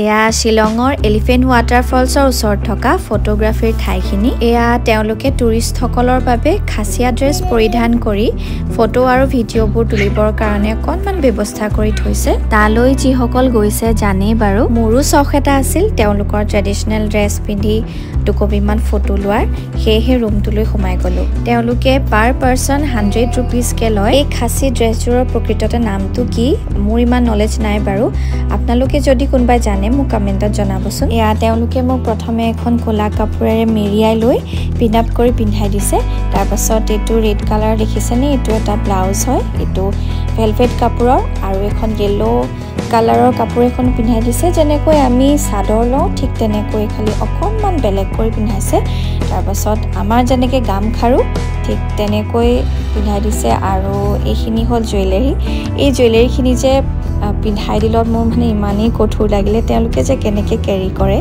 এয়া শিলঙৰ এলিফেন্ট ৱাটাৰফলছৰ ওচৰত থকা ফটোগ্ৰাফীৰ ঠাইখিনি। এয়া তেওঁলোকে টুৰিষ্টসকলৰ বাবে খাচিয়া ড্ৰেছ পৰিধান কৰি ফটো আৰু ভিডিঅ'বোৰ তুলিবৰ কাৰণে অকণমান ব্যৱস্থা কৰি থৈছে। তালৈ যিসকল গৈছে জানেই বাৰু। মোৰো চখ এটা আছিল তেওঁলোকৰ ট্ৰেডিশ্যনেল ড্ৰেছ পিন্ধি দুকপিমান ফটো লোৱাৰ, সেয়েহে ৰুমটোলৈ সোমাই গ'লোঁ। তেওঁলোকে পাৰ পাৰ্চন 100 ৰুপিজকৈ লয়। এই খাচী ড্ৰেছযোৰৰ প্ৰকৃততে নামটো কি মোৰ ইমান নলেজ নাই বাৰু। আপোনালোকে যদি কোনোবাই জানে মোক কমেণ্টত জনাবচোন। এয়া তেওঁলোকে মোক প্ৰথমে এখন ক'লা কাপোৰেৰে মেৰিয়াই লৈ পিন আপ কৰি পিন্ধাই দিছে। তাৰপাছত এইটো ৰেড কালাৰ দেখিছেনে, এইটো এটা ব্লাউজ হয়, এইটো ভেলভেট কাপোৰৰ, আৰু এখন য়েল্লো কালাৰৰ কাপোৰ এখন পিন্ধাই দিছে। যেনেকৈ আমি চাদৰ লওঁ ঠিক তেনেকৈ খালি অকণমান বেলেগ কৰি পিন্ধাইছে। তাৰপাছত আমাৰ যেনেকৈ গামখাৰু ঠিক তেনেকৈ পিন্ধাই দিছে। আৰু এইখিনি হ'ল জুৱেলাৰী। এই জুৱেলাৰীখিনি যে পিন্ধাই দিলত মোৰ মানে ইমানেই কঠোৰ লাগিলে তেওঁলোকে যে কেনেকৈ কেৰি কৰে।